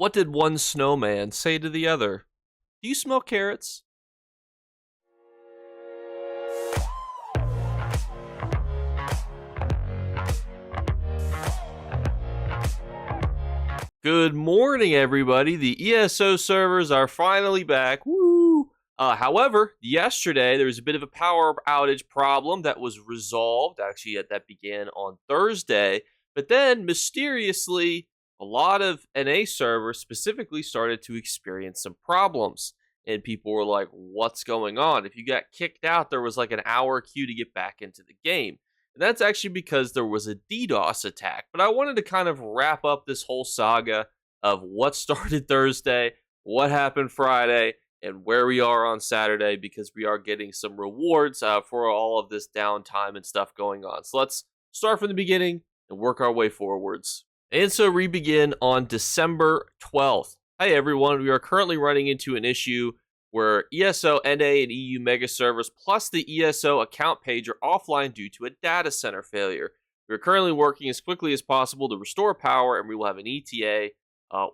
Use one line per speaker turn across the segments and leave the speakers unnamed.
What did one snowman say to the other? Do you smell carrots? Good morning, everybody. The ESO servers are finally back. Woo! However, yesterday there was a bit of a power outage problem that was resolved. Actually, that began on Thursday. But then, mysteriously, a lot of NA servers specifically started to experience some problems. And people were like, what's going on? If you got kicked out, there was like an hour queue to get back into the game. And that's actually because there was a DDoS attack. But I wanted to kind of wrap up this whole saga of what started Thursday, what happened Friday, and where we are on Saturday, because we are getting some rewards for all of this downtime and stuff going on. So let's start from the beginning and work our way forwards. And so we begin on December 12th. Hi everyone, we are currently running into an issue where ESO, NA, and EU mega servers plus the ESO account page are offline due to a data center failure. We are currently working as quickly as possible to restore power, and we will have an ETA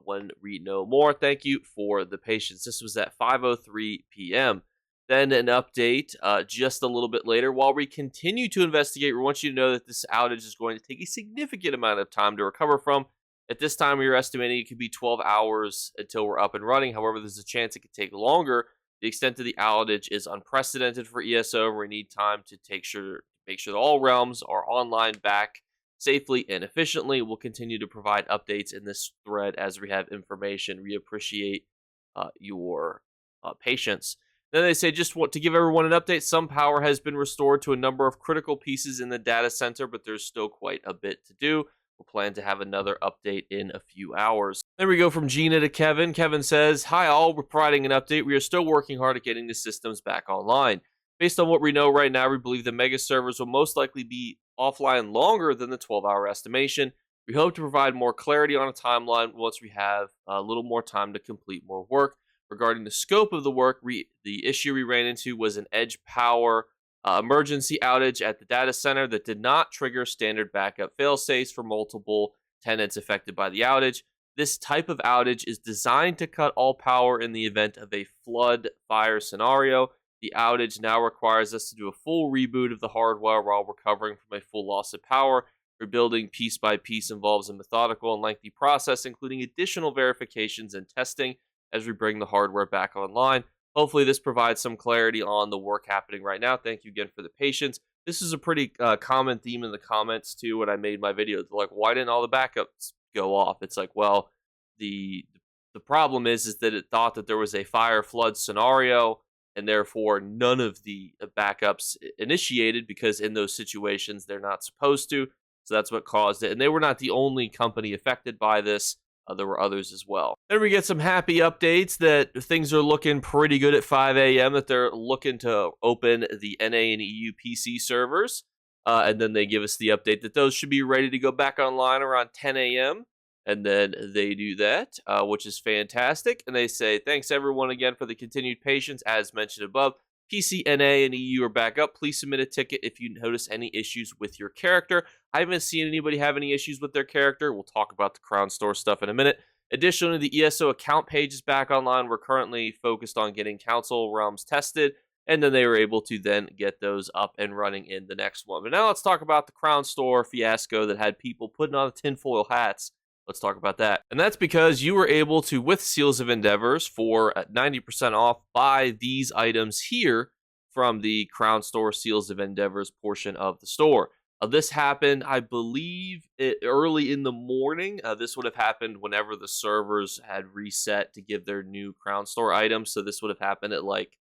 when we know more. Thank you for the patience. This was at 5:03 p.m. Then an update just a little bit later. While we continue to investigate, we want you to know that this outage is going to take a significant amount of time to recover from. At this time, we are estimating it could be 12 hours until we're up and running. However, there's a chance it could take longer. The extent of the outage is unprecedented for ESO. We need time to make sure that all realms are online back safely and efficiently. We'll continue to provide updates in this thread as we have information. We appreciate your patience. Then they say, just want to give everyone an update. Some power has been restored to a number of critical pieces in the data center, but there's still quite a bit to do. We'll plan to have another update in a few hours. Then we go from Gina to Kevin. Kevin says, hi all, we're providing an update. We are still working hard at getting the systems back online. Based on what we know right now, we believe the mega servers will most likely be offline longer than the 12-hour estimation. We hope to provide more clarity on a timeline once we have a little more time to complete more work. Regarding the scope of the work, the issue we ran into was an edge power emergency outage at the data center that did not trigger standard backup failsafes for multiple tenants affected by the outage. This type of outage is designed to cut all power in the event of a flood fire scenario. The outage now requires us to do a full reboot of the hardware while recovering from a full loss of power. Rebuilding piece by piece involves a methodical and lengthy process, including additional verifications and testing as we bring the hardware back online. Hopefully this provides some clarity on the work happening right now. Thank you again for the patience. This is a pretty common theme in the comments too when I made my video. They're like, why didn't all the backups go off? It's like, well, the problem is that it thought that there was a fire flood scenario, and therefore none of the backups initiated, because in those situations they're not supposed to. So that's what caused it. And they were not the only company affected by this. There were others as well. Then we get some happy updates that things are looking pretty good at 5 a.m., that they're looking to open the NA and EU PC servers. And then they give us the update that those should be ready to go back online around 10 a.m. And then they do that, which is fantastic. And they say, thanks everyone again for the continued patience. As mentioned above, PC, NA, and EU are back up. Please submit a ticket if you notice any issues with your character. I haven't seen anybody have any issues with their character. We'll talk about the Crown Store stuff in a minute. Additionally, the ESO account page is back online. We're currently focused on getting Council realms tested, and then they were able to then get those up and running in the next one. But now let's talk about the Crown Store fiasco that had people putting on tinfoil hats. Let's talk about that. And that's because you were able to, with Seals of Endeavors, for 90% off, buy these items here from the Crown Store Seals of Endeavors portion of the store. This happened, I believe, early in the morning. This would have happened whenever the servers had reset to give their new Crown Store items. So this would have happened at like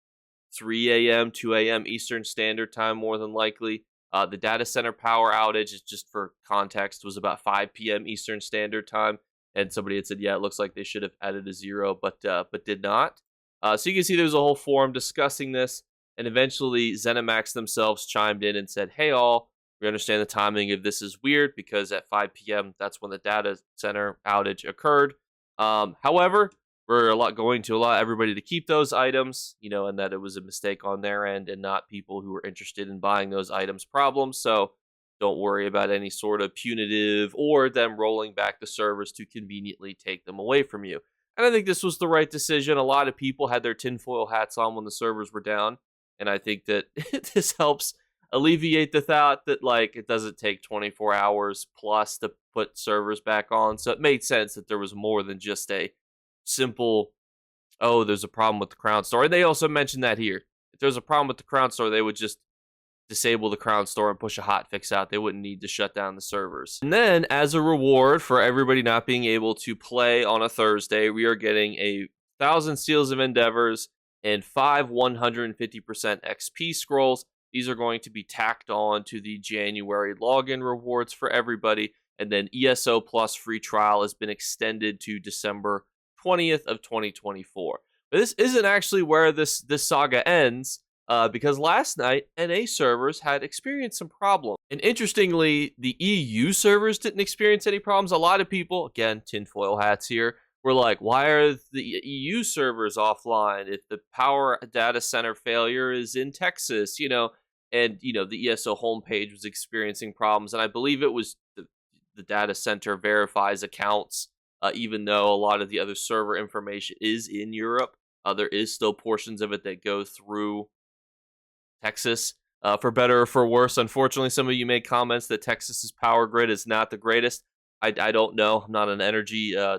3 a.m., 2 a.m. Eastern Standard Time, more than likely. The data center power outage, is just for context, was about 5 p.m. Eastern Standard Time. And somebody had said, yeah, it looks like they should have added a 0, but did not. So you can see there's a whole forum discussing this. And eventually, ZeniMax themselves chimed in and said, hey, all, we understand the timing of this is weird because at 5 p.m., that's when the data center outage occurred. However, we're going to allow everybody to keep those items, and that it was a mistake on their end and not people who were interested in buying those items problems. So don't worry about any sort of punitive or them rolling back the servers to conveniently take them away from you. And I think this was the right decision. A lot of people had their tinfoil hats on when the servers were down. And I think that this helps alleviate the thought that, like, it doesn't take 24 hours plus to put servers back on. So it made sense that there was more than just a simple, oh, there's a problem with the Crown Store. And they also mentioned that here. If there's a problem with the Crown Store, they would just disable the Crown Store and push a hotfix out. They wouldn't need to shut down the servers. And then, as a reward for everybody not being able to play on a Thursday, we are getting 1,000 Seals of Endeavors and 5 150% XP scrolls. These are going to be tacked on to the January login rewards for everybody. And then ESO Plus free trial has been extended to December 20th of 2024. But this isn't actually where this saga ends. Because last night, NA servers had experienced some problems. And interestingly, the EU servers didn't experience any problems. A lot of people, again, tinfoil hats here, were like, why are the EU servers offline if the power data center failure is in Texas, And, the ESO homepage was experiencing problems. And I believe it was the data center verifies accounts, even though a lot of the other server information is in Europe. There is still portions of it that go through Texas, for better or for worse. Unfortunately, some of you made comments that Texas's power grid is not the greatest. I don't know. I'm not an energy, I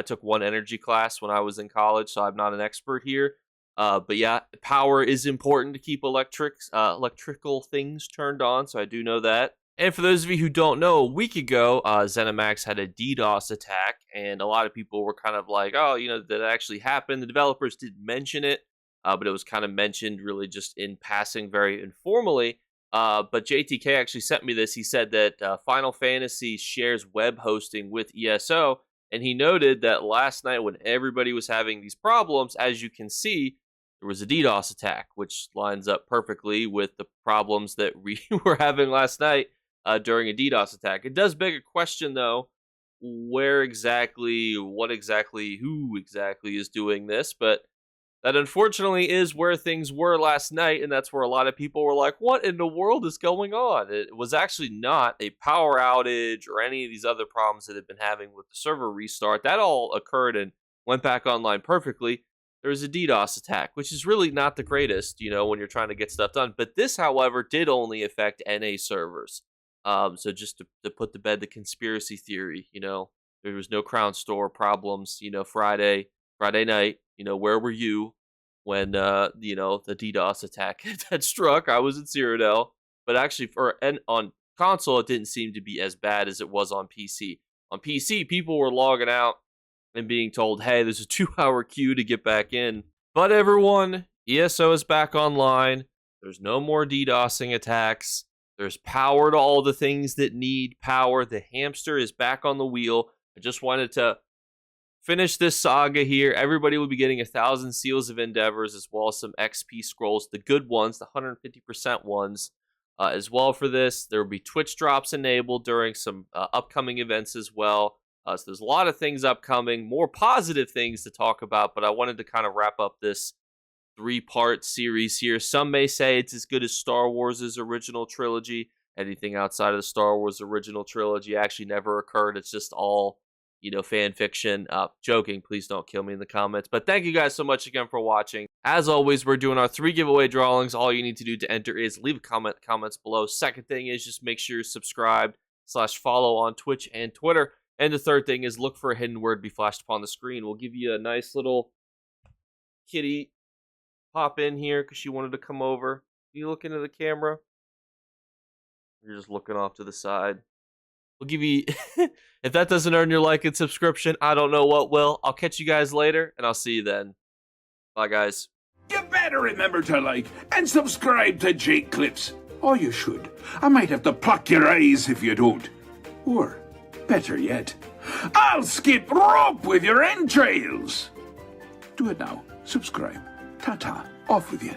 took one energy class when I was in college, so I'm not an expert here. But yeah, power is important to keep electrical things turned on, so I do know that. And for those of you who don't know, a week ago, ZeniMax had a DDoS attack, and a lot of people were kind of like, oh, that actually happened. The developers did mention it. But it was kind of mentioned really just in passing, very informally. But JTK actually sent me this. He said that Final Fantasy shares web hosting with ESO, and he noted that last night when everybody was having these problems, as you can see, there was a DDoS attack, which lines up perfectly with the problems that we were having last night during a DDoS attack. It does beg a question, though, who exactly is doing this, but that unfortunately is where things were last night, and that's where a lot of people were like, what in the world is going on? It was actually not a power outage or any of these other problems that have been having with the server restart. That all occurred and went back online perfectly. There was a DDoS attack, which is really not the greatest, when you're trying to get stuff done. But this, however, did only affect NA servers. So just to put to bed the conspiracy theory, there was no Crown Store problems, Friday night. Where were you when, the DDoS attack had struck? I was in Cyrodiil. But actually, on console, it didn't seem to be as bad as it was on PC. On PC, people were logging out and being told, hey, there's a 2-hour queue to get back in. But everyone, ESO is back online. There's no more DDoSing attacks. There's power to all the things that need power. The hamster is back on the wheel. I just wanted to finish this saga here. Everybody will be getting 1,000 Seals of Endeavors as well as some XP scrolls, the good ones, the 150% ones, as well for this. There will be Twitch drops enabled during some upcoming events as well. So there's a lot of things upcoming, more positive things to talk about, but I wanted to kind of wrap up this 3-part series here. Some may say it's as good as Star Wars' original trilogy. Anything outside of the Star Wars original trilogy actually never occurred. It's just all fan fiction. Joking, please don't kill me in the comments. But thank you guys so much again for watching. As always, we're doing our 3 giveaway drawings. All you need to do to enter is leave a comments below. Second thing is just make sure you're subscribed/follow on Twitch and Twitter. And the third thing is look for a hidden word be flashed upon the screen. We'll give you a nice little kitty pop in here because she wanted to come over. You look into the camera. You're just looking off to the side. We'll give you, if that doesn't earn your like and subscription, I don't know what will. I'll catch you guys later, and I'll see you then. Bye, guys.
You better remember to like and subscribe to Jakeclips. Or you should. I might have to pluck your eyes if you don't. Or, better yet, I'll skip rope with your entrails. Do it now. Subscribe. Ta-ta. Off with you.